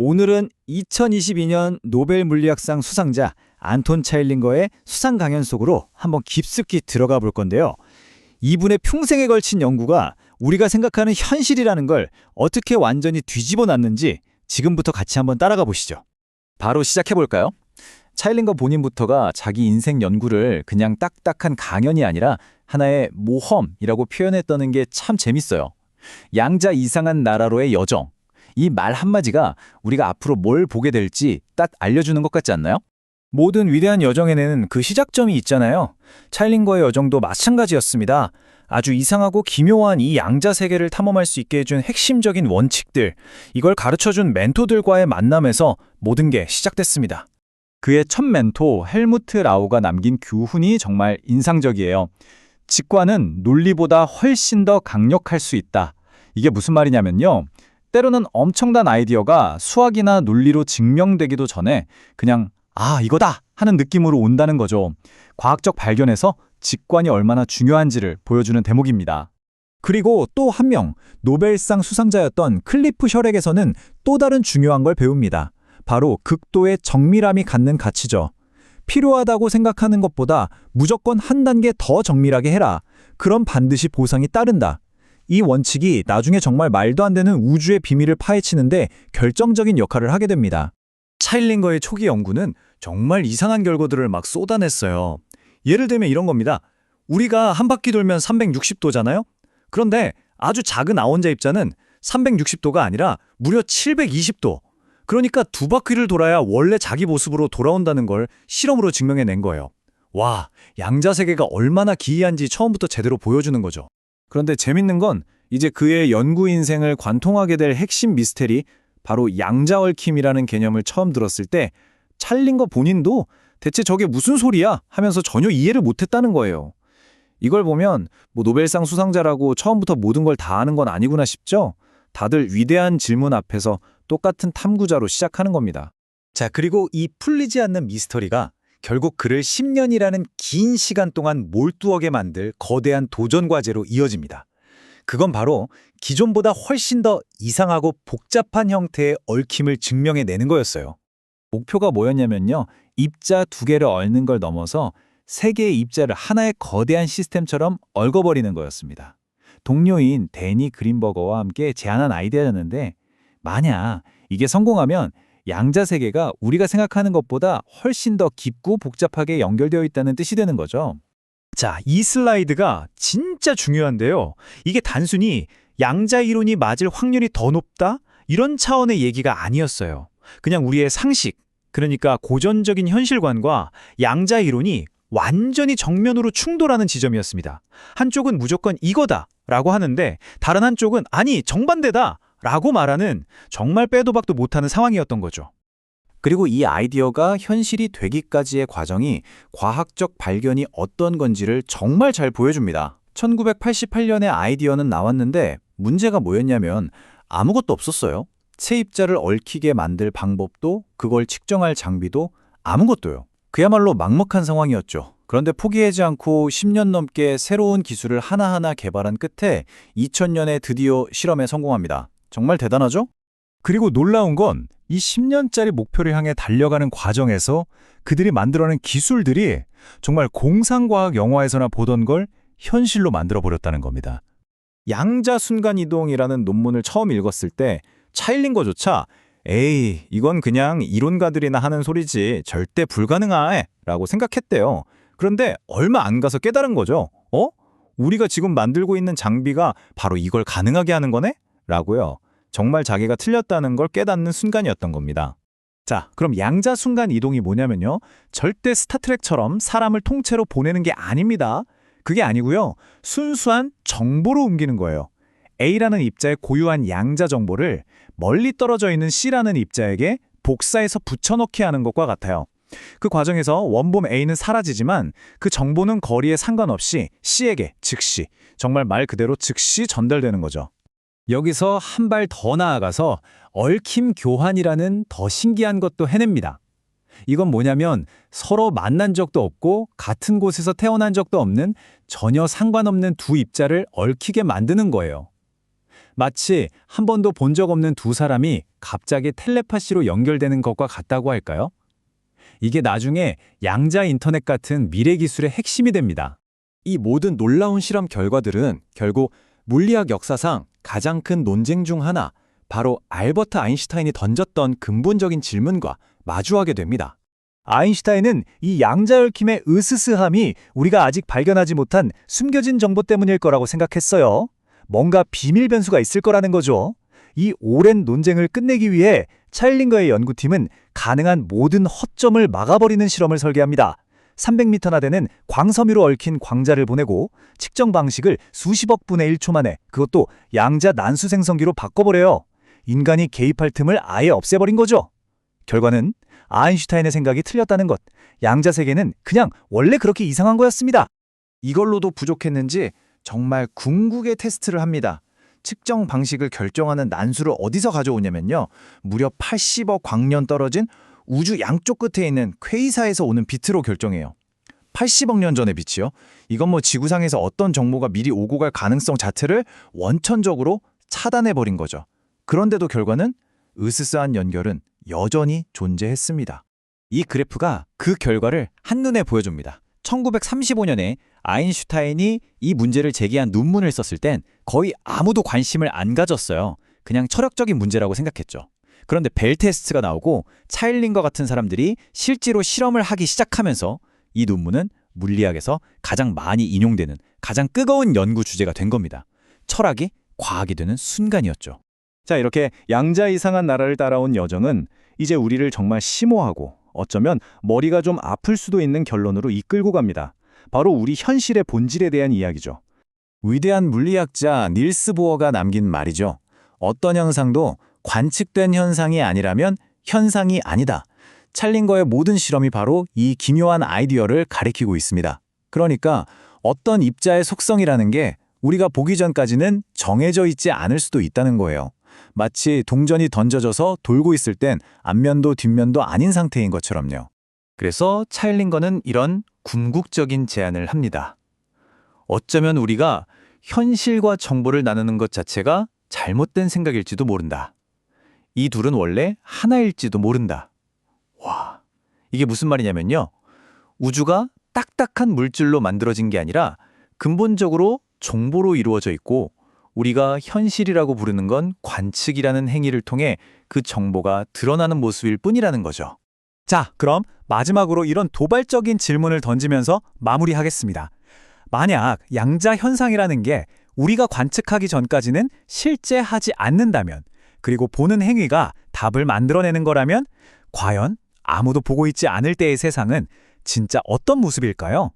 오늘은 2022년 노벨 물리학상 수상자 안톤 차일링거의 수상 강연 속으로 한번 깊숙이 들어가 볼 건데요. 이분의 평생에 걸친 연구가 우리가 생각하는 현실이라는 걸 어떻게 완전히 뒤집어 놨는지 지금부터 같이 한번 따라가 보시죠. 바로 시작해 볼까요? 차일링거 본인부터가 자기 인생 연구를 그냥 딱딱한 강연이 아니라 하나의 모험이라고 표현했다는 게 참 재밌어요. 양자 이상한 나라로의 여정. 이 말 한마디가 우리가 앞으로 뭘 보게 될지 딱 알려주는 것 같지 않나요? 모든 위대한 여정에는 그 시작점이 있잖아요. 차일링거의 여정도 마찬가지였습니다. 아주 이상하고 기묘한 이 양자 세계를 탐험할 수 있게 해준 핵심적인 원칙들, 이걸 가르쳐준 멘토들과의 만남에서 모든 게 시작됐습니다. 그의 첫 멘토 헬무트 라우가 남긴 교훈이 정말 인상적이에요. 직관은 논리보다 훨씬 더 강력할 수 있다. 이게 무슨 말이냐면요. 때로는 엄청난 아이디어가 수학이나 논리로 증명되기도 전에 그냥 이거다 하는 느낌으로 온다는 거죠. 과학적 발견에서 직관이 얼마나 중요한지를 보여주는 대목입니다. 그리고 또 한 명, 노벨상 수상자였던 클리프 셔렉에서는 또 다른 중요한 걸 배웁니다. 바로 극도의 정밀함이 갖는 가치죠. 필요하다고 생각하는 것보다 무조건 한 단계 더 정밀하게 해라. 그럼 반드시 보상이 따른다. 이 원칙이 나중에 정말 말도 안 되는 우주의 비밀을 파헤치는데 결정적인 역할을 하게 됩니다. 차일링거의 초기 연구는 정말 이상한 결과들을 막 쏟아냈어요. 예를 들면 이런 겁니다. 우리가 한 바퀴 돌면 360도잖아요? 그런데 아주 작은 아원자 입자는 360도가 아니라 무려 720도. 그러니까 두 바퀴를 돌아야 원래 자기 모습으로 돌아온다는 걸 실험으로 증명해낸 거예요. 와, 양자 세계가 얼마나 기이한지 처음부터 제대로 보여주는 거죠. 그런데 재밌는 건 이제 그의 연구 인생을 관통하게 될 핵심 미스테리, 바로 양자 얽힘이라는 개념을 처음 들었을 때 차일링거 본인도 대체 저게 무슨 소리야 하면서 전혀 이해를 못했다는 거예요. 이걸 보면 노벨상 수상자라고 처음부터 모든 걸 다 아는 건 아니구나 싶죠? 다들 위대한 질문 앞에서 똑같은 탐구자로 시작하는 겁니다. 자, 그리고 이 풀리지 않는 미스터리가 결국 그를 10년이라는 긴 시간 동안 몰두하게 만들 거대한 도전 과제로 이어집니다. 그건 바로 기존보다 훨씬 더 이상하고 복잡한 형태의 얽힘을 증명해내는 거였어요. 목표가 뭐였냐면요. 입자 두 개를 얽는 걸 넘어서 세 개의 입자를 하나의 거대한 시스템처럼 얽어버리는 거였습니다. 동료인 데니 그린버거와 함께 제안한 아이디어였는데 만약 이게 성공하면 양자 세계가 우리가 생각하는 것보다 훨씬 더 깊고 복잡하게 연결되어 있다는 뜻이 되는 거죠. 자, 이 슬라이드가 진짜 중요한데요. 이게 단순히 양자 이론이 맞을 확률이 더 높다? 이런 차원의 얘기가 아니었어요. 그냥 우리의 상식, 그러니까 고전적인 현실관과 양자 이론이 완전히 정면으로 충돌하는 지점이었습니다. 한쪽은 무조건 이거다 라고 하는데 다른 한쪽은 아니 정반대다 라고 말하는 정말 빼도 박도 못하는 상황이었던 거죠. 그리고 이 아이디어가 현실이 되기까지의 과정이 과학적 발견이 어떤 건지를 정말 잘 보여줍니다. 1988년에 아이디어는 나왔는데 문제가 뭐였냐면 아무것도 없었어요. 체입자를 얽히게 만들 방법도 그걸 측정할 장비도 아무것도요. 그야말로 막막한 상황이었죠. 그런데 포기하지 않고 10년 넘게 새로운 기술을 하나하나 개발한 끝에 2000년에 드디어 실험에 성공합니다. 정말 대단하죠? 그리고 놀라운 건 이 10년짜리 목표를 향해 달려가는 과정에서 그들이 만들어낸 기술들이 정말 공상과학 영화에서나 보던 걸 현실로 만들어버렸다는 겁니다. 양자 순간이동이라는 논문을 처음 읽었을 때 차일링거조차 에이, 이건 그냥 이론가들이나 하는 소리지 절대 불가능해 라고 생각했대요. 그런데 얼마 안 가서 깨달은 거죠. 우리가 지금 만들고 있는 장비가 바로 이걸 가능하게 하는 거네? 라고요. 정말 자기가 틀렸다는 걸 깨닫는 순간이었던 겁니다. 자, 그럼 양자 순간 이동이 뭐냐면요. 절대 스타트rek처럼 사람을 통째로 보내는 게 아닙니다. 그게 아니고요. 순수한 정보로 옮기는 거예요. A라는 입자의 고유한 양자 정보를 멀리 떨어져 있는 C라는 입자에게 복사해서 붙여넣기 하는 것과 같아요. 그 과정에서 원본 A는 사라지지만 그 정보는 거리에 상관없이 C에게 즉시, 정말 말 그대로 즉시 전달되는 거죠. 여기서 한 발 더 나아가서 얽힘 교환이라는 더 신기한 것도 해냅니다. 이건 뭐냐면 서로 만난 적도 없고 같은 곳에서 태어난 적도 없는 전혀 상관없는 두 입자를 얽히게 만드는 거예요. 마치 한 번도 본 적 없는 두 사람이 갑자기 텔레파시로 연결되는 것과 같다고 할까요? 이게 나중에 양자 인터넷 같은 미래 기술의 핵심이 됩니다. 이 모든 놀라운 실험 결과들은 결국 물리학 역사상 가장 큰 논쟁 중 하나, 바로 알버트 아인슈타인이 던졌던 근본적인 질문과 마주하게 됩니다. 아인슈타인은 이 양자열킴의 으스스함이 우리가 아직 발견하지 못한 숨겨진 정보 때문일 거라고 생각했어요. 뭔가 비밀 변수가 있을 거라는 거죠. 이 오랜 논쟁을 끝내기 위해 차일링거의 연구팀은 가능한 모든 허점을 막아버리는 실험을 설계합니다. 300m나 되는 광섬유로 얽힌 광자를 보내고 측정 방식을 수십억 분의 1초 만에, 그것도 양자 난수 생성기로 바꿔버려요. 인간이 개입할 틈을 아예 없애버린 거죠. 결과는 아인슈타인의 생각이 틀렸다는 것, 양자 세계는 그냥 원래 그렇게 이상한 거였습니다. 이걸로도 부족했는지 정말 궁극의 테스트를 합니다. 측정 방식을 결정하는 난수를 어디서 가져오냐면요, 무려 80억 광년 떨어진 우주 양쪽 끝에 있는 퀘이사에서 오는 빛으로 결정해요. 80억 년 전의 빛이요? 이건 뭐 지구상에서 어떤 정보가 미리 오고 갈 가능성 자체를 원천적으로 차단해버린 거죠. 그런데도 결과는 으스스한 연결은 여전히 존재했습니다. 이 그래프가 그 결과를 한눈에 보여줍니다. 1935년에 아인슈타인이 이 문제를 제기한 논문을 썼을 땐 거의 아무도 관심을 안 가졌어요. 그냥 철학적인 문제라고 생각했죠. 그런데 벨 테스트가 나오고 차일링거 같은 사람들이 실제로 실험을 하기 시작하면서 이 논문은 물리학에서 가장 많이 인용되는 가장 뜨거운 연구 주제가 된 겁니다. 철학이 과학이 되는 순간이었죠. 자, 이렇게 양자 이상한 나라를 따라온 여정은 이제 우리를 정말 심오하고 어쩌면 머리가 좀 아플 수도 있는 결론으로 이끌고 갑니다. 바로 우리 현실의 본질에 대한 이야기죠. 위대한 물리학자 닐스 보어가 남긴 말이죠. 어떤 현상도 관측된 현상이 아니라면 현상이 아니다. 찰링거의 모든 실험이 바로 이 기묘한 아이디어를 가리키고 있습니다. 그러니까 어떤 입자의 속성이라는 게 우리가 보기 전까지는 정해져 있지 않을 수도 있다는 거예요. 마치 동전이 던져져서 돌고 있을 땐 앞면도 뒷면도 아닌 상태인 것처럼요. 그래서 차일링거는 이런 궁극적인 제안을 합니다. 어쩌면 우리가 현실과 정보를 나누는 것 자체가 잘못된 생각일지도 모른다. 이 둘은 원래 하나일지도 모른다. 와, 이게 무슨 말이냐면요, 우주가 딱딱한 물질로 만들어진 게 아니라 근본적으로 정보로 이루어져 있고, 우리가 현실이라고 부르는 건 관측이라는 행위를 통해 그 정보가 드러나는 모습일 뿐이라는 거죠. 자, 그럼 마지막으로 이런 도발적인 질문을 던지면서 마무리하겠습니다. 만약 양자 현상이라는 게 우리가 관측하기 전까지는 실제 하지 않는다면, 그리고 보는 행위가 답을 만들어내는 거라면, 과연 아무도 보고 있지 않을 때의 세상은 진짜 어떤 모습일까요?